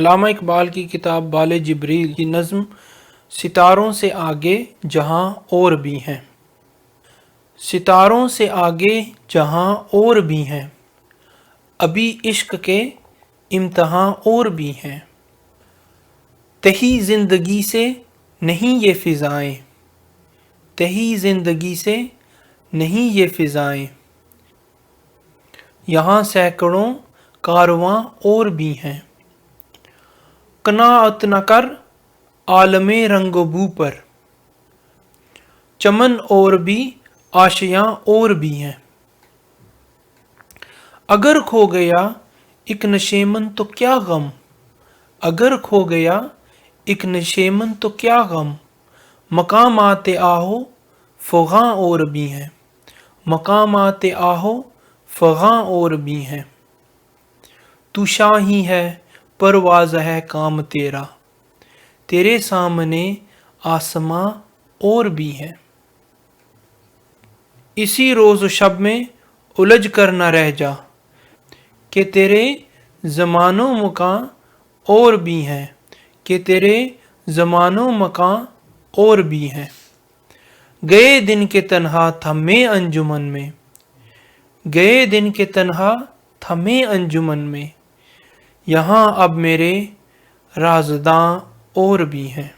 علامہ اقبال کی کتاب بال جبریل کی نظم ستاروں سے آگے جہاں اور بھی ہیں۔ ستاروں سے آگے جہاں اور بھی ہیں، ابھی عشق کے امتحاں اور بھی ہیں۔ تہی زندگی سے نہیں یہ فضائیں، تہی زندگی سے نہیں یہ فضائیں، یہاں سینکڑوں کارواں اور بھی ہیں۔ قناعت نہ کر عالم رنگ و بو پر، چمن اور بھی آشیاں اور بھی ہیں۔ اگر کھو گیا ایک نشیمن تو کیا غم، اگر کھو گیا ایک نشیمن تو کیا غم، مقامات آہو فغاں اور بھی ہیں، مقامات آہو فغاں اور بھی ہیں۔ تو شاہی ہے پرواز ہے کام تیرا، تیرے سامنے آسماں اور بھی ہے۔ اسی روز و شب میں الجھ کر نہ رہ جا، کہ تیرے زمان و مکان اور بھی ہیں، کہ تیرے زمان و مکان اور بھی ہیں۔ گئے دن کے تنہا تھا میں انجمن میں، گئے دن کے تنہا تھا میں انجمن میں، یہاں اب میرے رازداں اور بھی ہیں۔